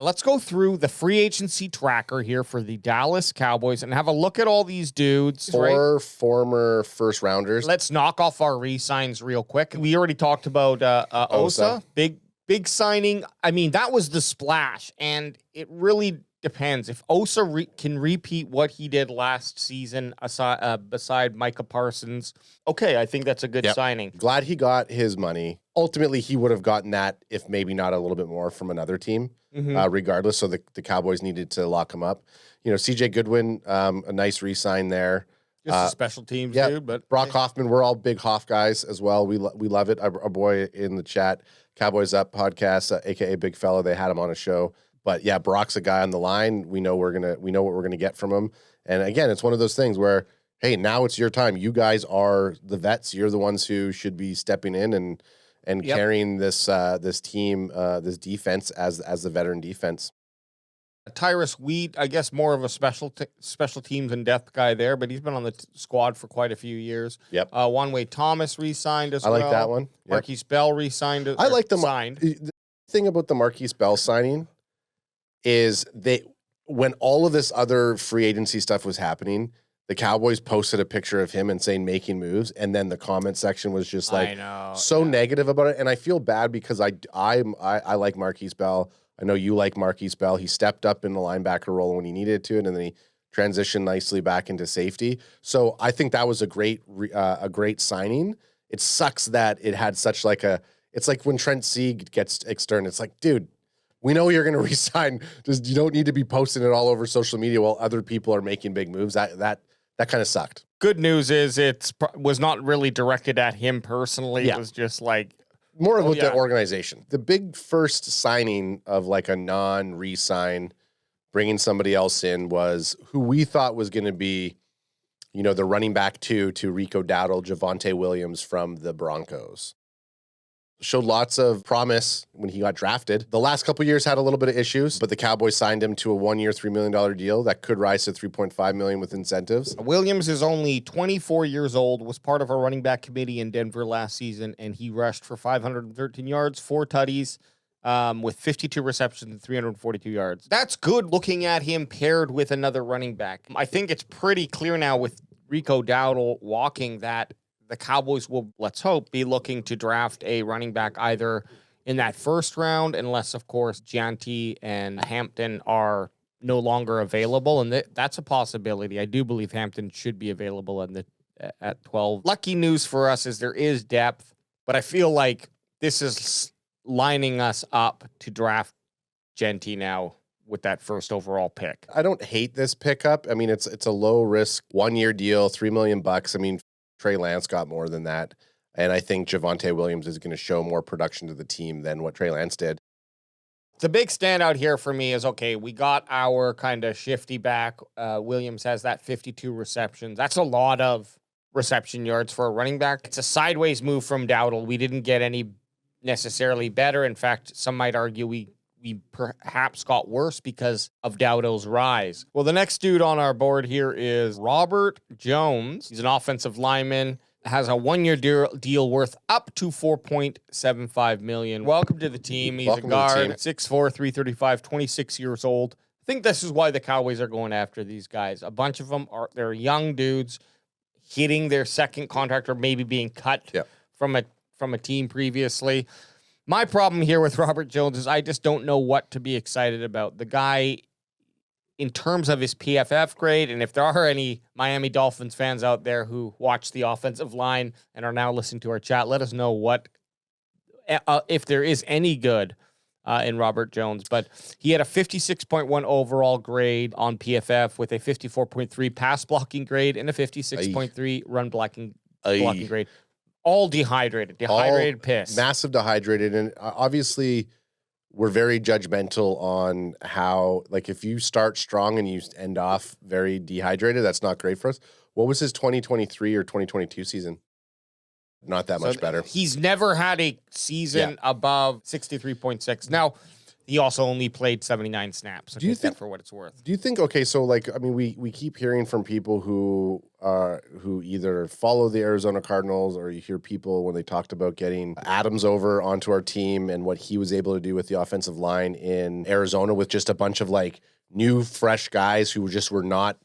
Let's go through the free agency tracker here for the Dallas Cowboys and have a look at all these dudes. Four former first rounders. Let's knock off our re-signs real quick. We already talked about Osa. Big signing. I mean, that was the splash, and it really depends. If Osa can repeat what he did last season beside Micah Parsons, okay, I think that's a good signing. Glad he got his money. Ultimately, he would have gotten that, if maybe not a little bit more, from another team, regardless. So the Cowboys needed to lock him up. You know, CJ Goodwin, a nice re-sign there. Just a special teams dude. But Brock Hoffman, we're all big Hoff guys as well. We love it. Our boy in the chat, Cowboys Up podcast, aka Big Fella, they had him on a show. But yeah, Brock's a guy on the line. We know what we're gonna get from him. And again, it's one of those things where, hey, now it's your time. You guys are the vets. You're the ones who should be stepping in and carrying this team, this defense as the veteran defense. Tyrus Wheat, I guess more of a special teams and depth guy there, but he's been on the squad for quite a few years. Yep. One-Way Thomas re-signed as well. I like that one. Yep. Marquise Bell re-signed. I like the signed. The thing about the Marquise Bell signing is when all of this other free agency stuff was happening, the Cowboys posted a picture of him and saying making moves, and then the comment section was just like negative about it. And I feel bad because I like Marquise Bell. I know you like Marquise Bell. He stepped up in the linebacker role when he needed to, and then he transitioned nicely back into safety. So I think that was a great signing. It sucks that it had such it's like when Trent Sieg gets externed. It's like, dude, we know you're going to resign. Just you don't need to be posting it all over social media while other people are making big moves. That kind of sucked. Good news is it was not really directed at him personally. Yeah. It was just like more of the organization. The big first signing of like a non-re-sign, bringing somebody else in was who we thought was going to be, you know, the running back to Rico Dowdle, Javonte Williams from the Broncos. Showed lots of promise when he got drafted. The last couple of years had a little bit of issues, but the Cowboys signed him to a 1-year, $3 million deal that could rise to $3.5 million with incentives. Williams is only 24 years old, was part of our running back committee in Denver last season, and he rushed for 513 yards, 4 tutties, with 52 receptions and 342 yards. That's good looking at him paired with another running back. I think it's pretty clear now with Rico Dowdle walking that the Cowboys will, let's hope, be looking to draft a running back either in that first round, unless, of course, Gianti and Hampton are no longer available, and that's a possibility. I do believe Hampton should be available at 12. Lucky news for us is there is depth, but I feel like this is lining us up to draft Gianti now with that first overall pick. I don't hate this pickup. I mean, it's a low risk 1-year deal, $3 million. I mean, Trey Lance got more than that. And I think Javonte Williams is going to show more production to the team than what Trey Lance did. The big standout here for me is, okay, we got our kind of shifty back. Williams has that 52 receptions. That's a lot of reception yards for a running back. It's a sideways move from Dowdle. We didn't get any necessarily better. In fact, some might argue we perhaps got worse because of Dowdle's rise. Well, the next dude on our board here is Robert Jones. He's an offensive lineman, has a 1-year deal worth up to $4.75 million. Welcome to the team. He's a guard, 6'4", 335, 26 years old. I think this is why the Cowboys are going after these guys. A bunch of them they're young dudes hitting their second contract or maybe being cut from a team previously. My problem here with Robert Jones is I just don't know what to be excited about. The guy, in terms of his PFF grade, and if there are any Miami Dolphins fans out there who watch the offensive line and are now listening to our chat, let us know if there is any good in Robert Jones. But he had a 56.1 overall grade on PFF with a 54.3 pass blocking grade and a 56.3 run blocking grade. All dehydrated piss. Massive dehydrated. And obviously, we're very judgmental on how, like, if you start strong and you end off very dehydrated, that's not great for us. What was his 2023 or 2022 season? Not that much better. He's never had a season above 63.6. Now, Yeah. He also only played 79 snaps. So Do you take that think- for what it's worth? Do you think, okay, so like, I mean, we keep hearing from people who either follow the Arizona Cardinals, or you hear people when they talked about getting Adams over onto our team and what he was able to do with the offensive line in Arizona with just a bunch of like new, fresh guys who just were not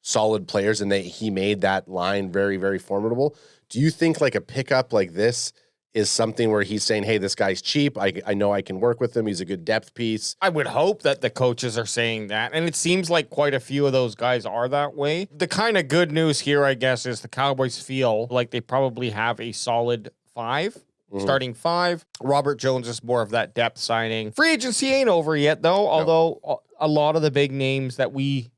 solid players, and he made that line very, very formidable. Do you think like a pickup like this is something where he's saying, hey, this guy's cheap. I know I can work with him. He's a good depth piece. I would hope that the coaches are saying that. And it seems like quite a few of those guys are that way. The kind of good news here, I guess, is the Cowboys feel like they probably have a solid 5. Starting 5. Robert Jones is more of that depth signing. Free agency ain't over yet, though, although a lot of the big names that we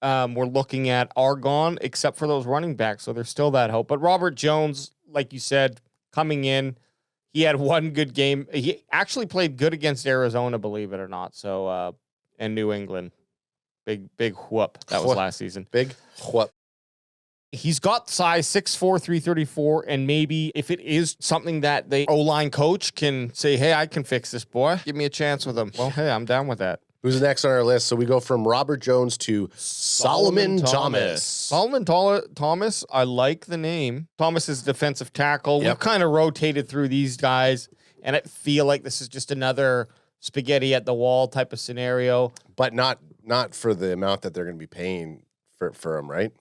were looking at are gone, except for those running backs. So there's still that hope. But Robert Jones, like you said, coming in, he had one good game. He actually played good against Arizona, believe it or not. So, and New England. Big whoop. That was last season. Big whoop. He's got size 6'4", 334, and maybe if it is something that the O-line coach can say, hey, I can fix this boy, give me a chance with him. Well, hey, I'm down with that. Who's next on our list? So we go from Robert Jones to Solomon Thomas. Solomon Thomas, I like the name. Thomas is defensive tackle. Yep. We've kind of rotated through these guys, and I feel like this is just another spaghetti at the wall type of scenario. But not for the amount that they're going to be paying for him, right?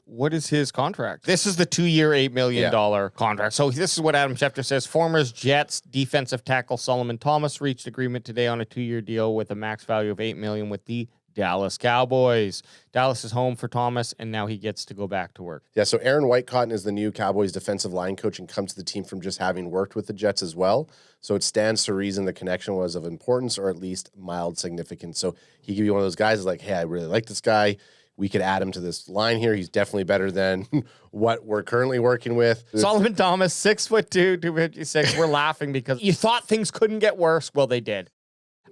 What is his contract? This is the 2-year, $8 million contract. So this is what Adam Schefter says. Former Jets defensive tackle Solomon Thomas reached agreement today on a 2-year deal with a max value of $8 million with the Dallas Cowboys. Dallas is home for Thomas, and now he gets to go back to work. Yeah, so Aaron Whitecotton is the new Cowboys defensive line coach and comes to the team from just having worked with the Jets as well. So it stands to reason the connection was of importance, or at least mild significance. So he could be one of those guys who's like, hey, I really like this guy. We could add him to this line here. He's definitely better than what we're currently working with. Solomon Thomas, 6'2", 256. We're laughing because you thought things couldn't get worse. Well, they did.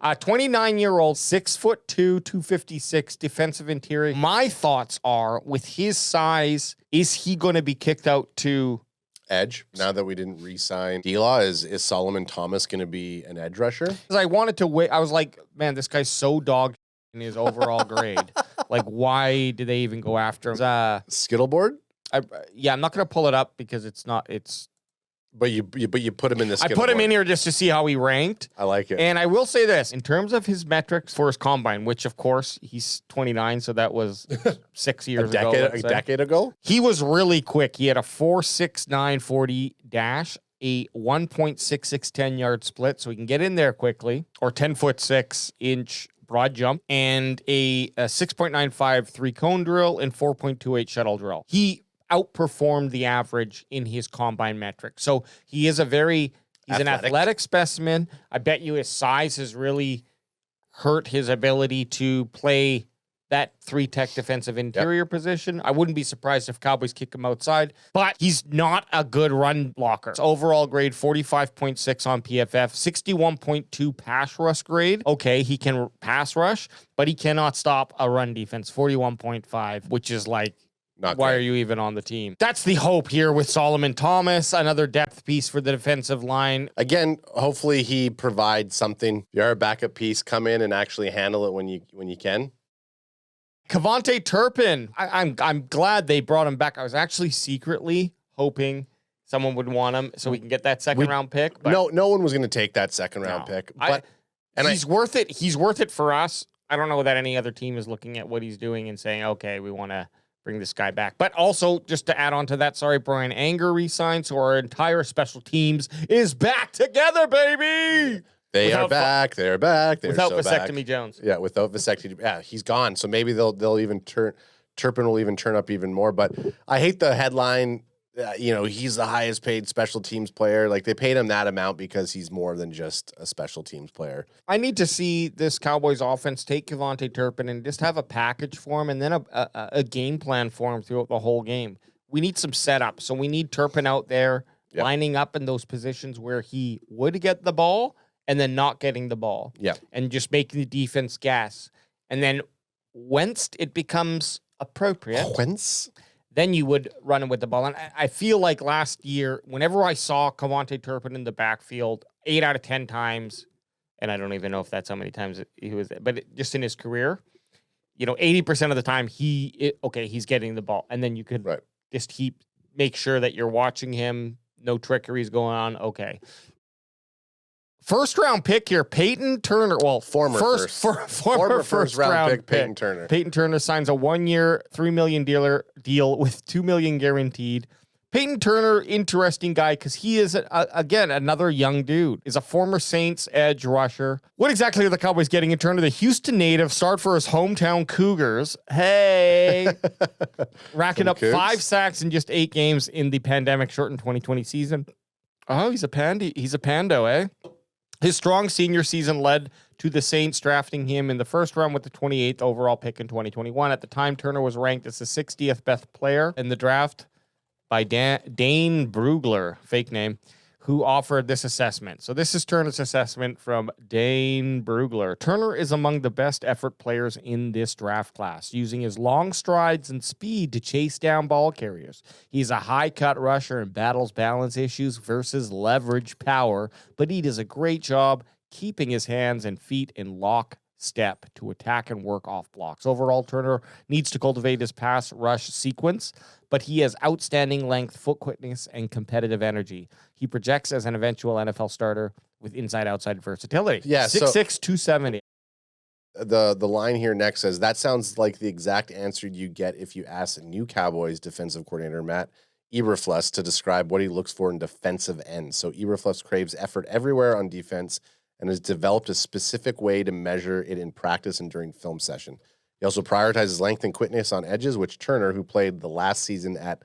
29-year-old, 6'2", 256, defensive interior. My thoughts are, with his size, is he going to be kicked out to edge? Now that we didn't re-sign D-Law, is Solomon Thomas going to be an edge rusher? Because I wanted to wait. I was like, man, this guy's so dog in his overall grade. Like, why did they even go after him? Skittleboard? I'm not going to pull it up because it's not. It's. But you put him in this. I put him in here just to see how he ranked. I like it. And I will say this, in terms of his metrics for his combine, which of course he's 29, so that was 6 years ago. A decade ago? He was really quick. He had a 4.69 40 dash, a 1.66 10-yard split, so he can get in there quickly, or 10'6" broad jump, and a 6.95 3-cone drill and 4.28 shuttle drill. He outperformed the average in his combine metric. So he is he's an athletic specimen. I bet you his size has really hurt his ability to play that 3-tech defensive interior position. I wouldn't be surprised if Cowboys kick him outside, but he's not a good run blocker. His overall grade, 45.6 on PFF, 61.2 pass rush grade. Okay, he can pass rush, but he cannot stop a run defense, 41.5, which is like, why are you even on the team? That's the hope here with Solomon Thomas, another depth piece for the defensive line. Again, hopefully he provides something. You're a backup piece. Come in and actually handle it when you can. Javonte Turpin. I'm glad they brought him back. I was actually secretly hoping someone would want him so we can get that second round pick. But no one was going to take that second round pick. But he's worth it. He's worth it for us. I don't know that any other team is looking at what he's doing and saying, okay, we want to bring this guy back. But also, just to add on to that, Brian Anger resigned, so our entire special teams is back together, baby! They are back. They're back. They're without so Vasectomy back. Jones. Yeah, without Vasectomy. Yeah, he's gone. So maybe they'll even Turpin will even turn up even more. But I hate the headline. He's the highest paid special teams player. Like, they paid him that amount because he's more than just a special teams player. I need to see this Cowboys offense take Javonte Turpin and just have a package for him and then a game plan for him throughout the whole game. We need some setup. So we need Turpin out there lining up in those positions where he would get the ball and then not getting the ball. Yeah. And just making the defense gas. And then once it becomes appropriate, then you would run it with the ball. And I feel like last year, whenever I saw Javonte Turpin in the backfield, 8 out of 10 times, and I don't even know if that's how many times he was, but just in his career, 80% of the time he's getting the ball, and then you could just make sure that you're watching him, no trickeries going on. Okay. First round pick here, Payton Turner. Well, former first round pick, Payton Turner. Payton Turner signs a 1-year, $3 million deal with $2 million guaranteed. Payton Turner, interesting guy because he is, again, another young dude. Is a former Saints edge rusher. What exactly are the Cowboys getting in Turner? The Houston native, start for his hometown Cougars. Hey. Racking up Cougs. 5 sacks in just 8 games in the pandemic-shortened 2020 season. Oh, he's a pandy. He's a pando, eh? His strong senior season led to the Saints drafting him in the first round with the 28th overall pick in 2021. At the time, Turner was ranked as the 60th best player in the draft by Dane Brugler, fake name, who offered this assessment. So this is Turner's assessment from Dane Brugler. Turner is among the best effort players in this draft class, using his long strides and speed to chase down ball carriers. He's a high-cut rusher and battles balance issues versus leverage power, but he does a great job keeping his hands and feet in lockstep to attack and work off blocks. Overall, Turner needs to cultivate his pass rush sequence, but he has outstanding length, foot quickness, and competitive energy. He projects as an eventual NFL starter with inside-outside versatility. Yeah, 6'6", 270. The line here next says, that sounds like the exact answer you get if you ask new Cowboys defensive coordinator Matt Eberflus to describe what he looks for in defensive ends. So Eberflus craves effort everywhere on defense and has developed a specific way to measure it in practice and during film session. He also prioritizes length and quickness on edges, which Turner, who played the last season at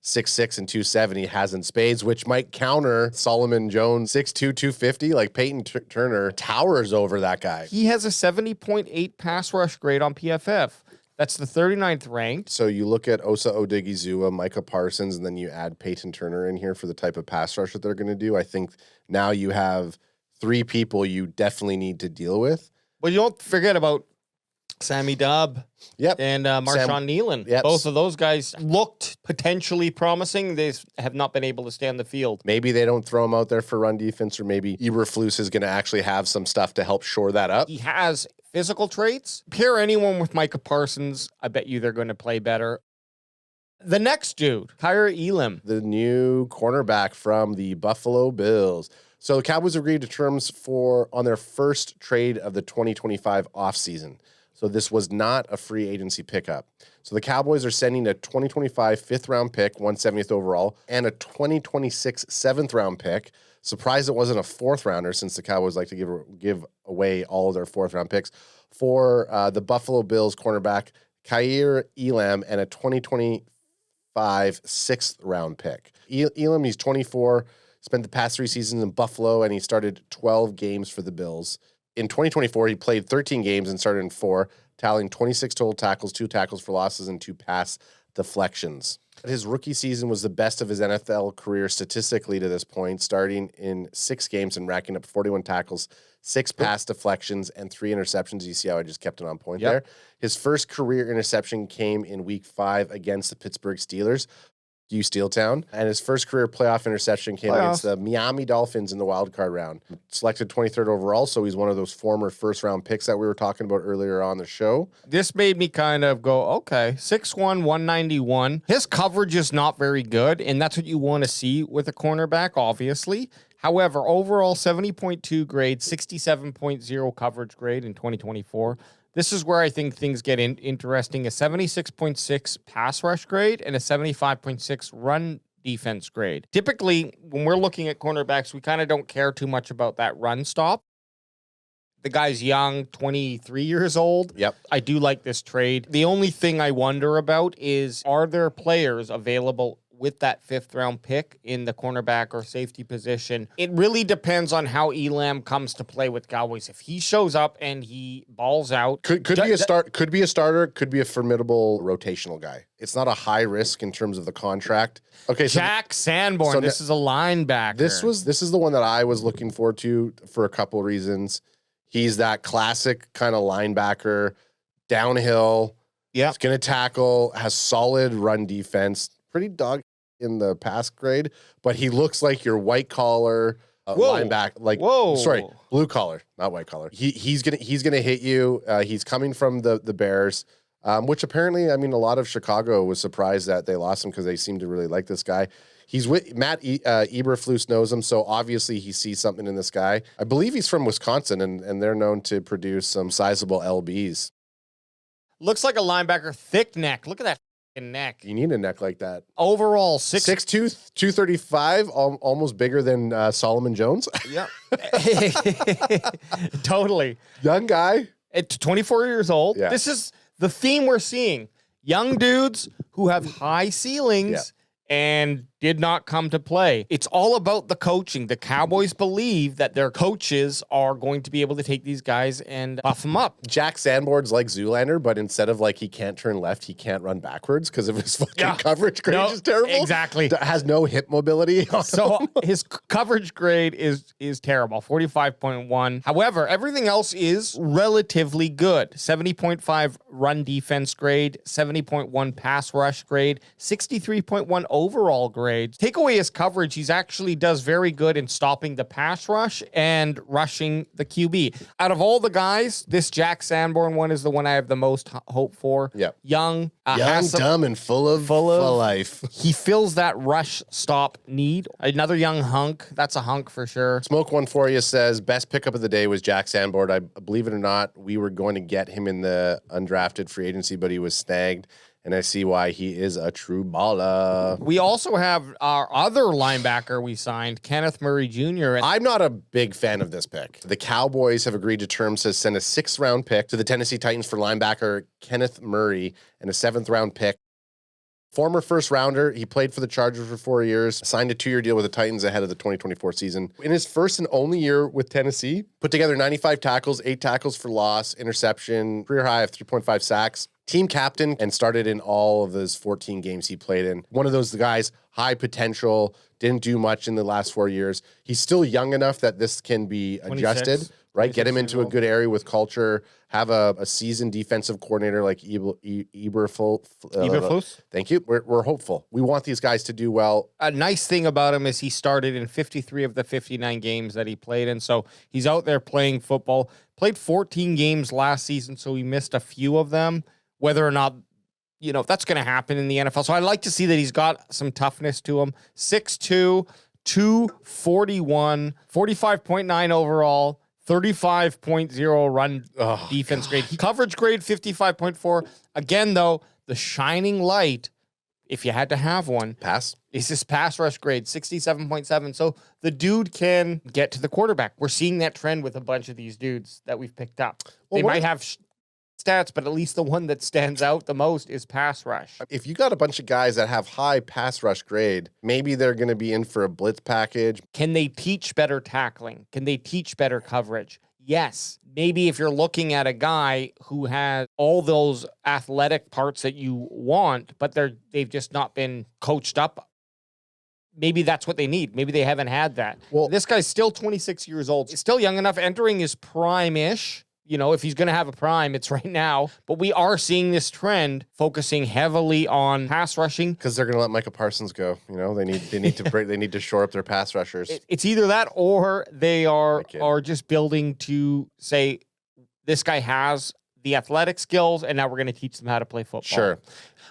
6'6" and 270, has in spades, which might counter Solomon Jones 6'2", 250. Like Payton Turner towers over that guy. He has a 70.8 pass rush grade on PFF. That's the 39th ranked. So you look at Osa Odigizua, Micah Parsons, and then you add Payton Turner in here for the type of pass rush that they're going to do. I think now you have 3 people you definitely need to deal with. But you don't forget about Sammy Dubb and Marshawn Nealon. Yep. Both of those guys looked potentially promising. They have not been able to stay on the field. Maybe they don't throw him out there for run defense, or maybe Eberflus is going to actually have some stuff to help shore that up. He has physical traits. Pair anyone with Micah Parsons, I bet you they're going to play better. The next dude, Kaiir Elam. The new cornerback from the Buffalo Bills. So the Cowboys agreed to terms on their first trade of the 2025 offseason. So this was not a free agency pickup. So the Cowboys are sending a 2025 fifth-round pick, 170th overall, and a 2026 seventh-round pick. Surprised it wasn't a fourth-rounder, since the Cowboys like to give away all of their fourth-round picks, for the Buffalo Bills cornerback Kaiir Elam and a 2025 sixth-round pick. Elam, he's 24, spent the past 3 seasons in Buffalo, and he started 12 games for the Bills. In 2024, he played 13 games and started in 4, tallying 26 total tackles, 2 tackles for losses, and 2 pass deflections. His rookie season was the best of his NFL career statistically to this point, starting in 6 games and racking up 41 tackles, 6 pass deflections, and 3 interceptions. You see how I just kept it on point there? His first career interception came in Week 5 against the Pittsburgh Steelers, Steeltown, and his first career playoff interception came against the Miami Dolphins in the wild card round. Selected 23rd overall, so he's one of those former first-round picks that we were talking about earlier on the show. This made me kind of go, okay, 6'1", 191. His coverage is not very good, and that's what you want to see with a cornerback, obviously. However, overall 70.2 grade, 67.0 coverage grade in 2024. This is where I think things get interesting. A 76.6 pass rush grade and a 75.6 run defense grade. Typically, when we're looking at cornerbacks, we kind of don't care too much about that run stop. The guy's young, 23 years old. Yep. I do like this trade. The only thing I wonder about is, are there players available with that 5th-round pick in the cornerback or safety position? It really depends on how Elam comes to play with Cowboys. If he shows up and he balls out, could be a starter, could be a formidable rotational guy. It's not a high risk in terms of the contract. Okay, so Jack Sanborn. So this is a linebacker. This is the one that I was looking forward to for a couple of reasons. He's that classic kind of linebacker, downhill. Yeah, he's gonna tackle, has solid run defense, pretty dog in the pass grade, but he looks like your white collar linebacker, like Whoa. sorry, blue collar, not white collar. He's gonna hit you. He's coming from the Bears, which apparently, I mean, a lot of Chicago was surprised that they lost him because they seem to really like this guy. He's with Matt Eberflus knows him, so obviously he sees something in this guy. I believe he's from Wisconsin, and they're known to produce some sizable LBs. Looks like a linebacker, thick neck. Look at that fucking neck. You need a neck like that. Overall, 6'2", 235, almost bigger than Solomon Jones. Yeah. Totally. Young guy. At 24 years old. Yeah. This is the theme we're seeing. Young dudes who have high ceilings and did not come to play. It's all about the coaching. The Cowboys believe that their coaches are going to be able to take these guys and buff them up. Jack Sanborn's like Zoolander, but instead of like he can't turn left, he can't run backwards because of his fucking coverage grade is terrible. Exactly. Has no hip mobility. So his coverage grade is terrible, 45.1. However, everything else is relatively good. 70.5 run defense grade, 70.1 pass rush grade, 63.1 overall grade. Take away his coverage, he's actually does very good in stopping the pass rush and rushing the QB. Out of all the guys, this Jack Sanborn one is the one I have the most hope for. Yeah. Young, Dumb, and full of life. He fills that rush stop need. Another young hunk. That's a hunk for sure. Smoke One For You says, best pickup of the day was Jack Sanborn. I believe it or not, we were going to get him in the undrafted free agency, but he was snagged. And I see why he is a true baller. We also have our other linebacker we signed, Kenneth Murray Jr. I'm not a big fan of this pick. The Cowboys have agreed to terms to send a 6th-round pick to the Tennessee Titans for linebacker Kenneth Murray and a 7th-round pick. Former first-rounder, he played for the Chargers for 4 years, signed a 2-year deal with the Titans ahead of the 2024 season. In his first and only year with Tennessee, put together 95 tackles, 8 tackles for loss, interception, career high of 3.5 sacks. Team captain and started in all of those 14 games he played in. One of those guys, high potential, didn't do much in the last 4 years. He's still young enough that this can be adjusted, right? Get him into a good area with culture, have a seasoned defensive coordinator like Eberflus. Thank you. We're hopeful. We want these guys to do well. A nice thing about him is he started in 53 of the 59 games that he played in, so he's out there playing football. Played 14 games last season, so he missed a few of them. Whether or not, that's going to happen in the NFL. So I like to see that he's got some toughness to him. 6'2", 241, 45.9 overall, 35.0 run defense grade. Coverage grade, 55.4. Again, though, the shining light, if you had to have one, is his pass rush grade, 67.7. So the dude can get to the quarterback. We're seeing that trend with a bunch of these dudes that we've picked up. They might have stats, but at least the one that stands out the most is pass rush. If you got a bunch of guys that have high pass rush grade, maybe they're going to be in for a blitz package. Can they teach better tackling? Can they teach better coverage? Yes. Maybe if you're looking at a guy who has all those athletic parts that you want, but they've just not been coached up, maybe that's what they need. Maybe they haven't had that. Well, this guy's still 26 years old. He's still young enough, entering his prime-ish. If he's going to have a prime, it's right now. But we are seeing this trend focusing heavily on pass rushing because they're going to let Micah Parsons go. They need to break. They need to shore up their pass rushers. It's either that or they are just building to say this guy has the athletic skills, and now we're going to teach them how to play football. Sure.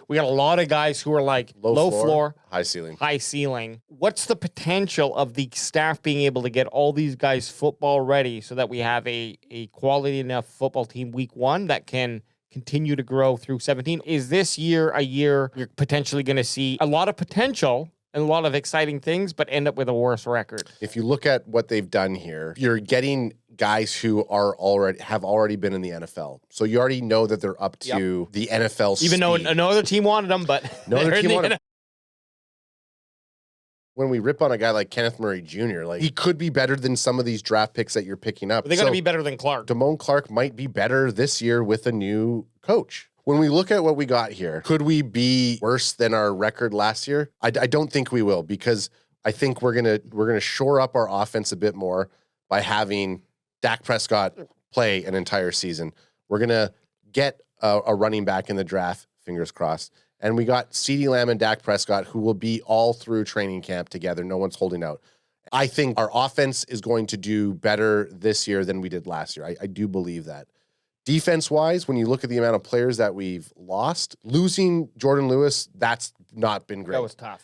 We got a lot of guys who are like low floor, high ceiling. High ceiling. What's the potential of the staff being able to get all these guys football ready so that we have a quality enough football team week 1 that can continue to grow through 17? Is this year a year you're potentially going to see a lot of potential and a lot of exciting things, but end up with a worse record? If you look at what they've done here, you're getting guys who have already been in the NFL. So you already know that they're up to the NFL speed. Even though no other team wanted them, but no other team wanted them. When we rip on a guy like Kenneth Murray Jr., he could be better than some of these draft picks that you're picking up. They're going to be better than Clark. Damone Clark might be better this year with a new coach. When we look at what we got here, could we be worse than our record last year? I don't think we will, because I think we're gonna shore up our offense a bit more by having Dak Prescott play an entire season. We're gonna get a running back in the draft, fingers crossed. And we got CeeDee Lamb and Dak Prescott, who will be all through training camp together. No one's holding out. I think our offense is going to do better this year than we did last year. I do believe that. Defense-wise, when you look at the amount of players that we've lost, losing Jordan Lewis, that's not been great. That was tough.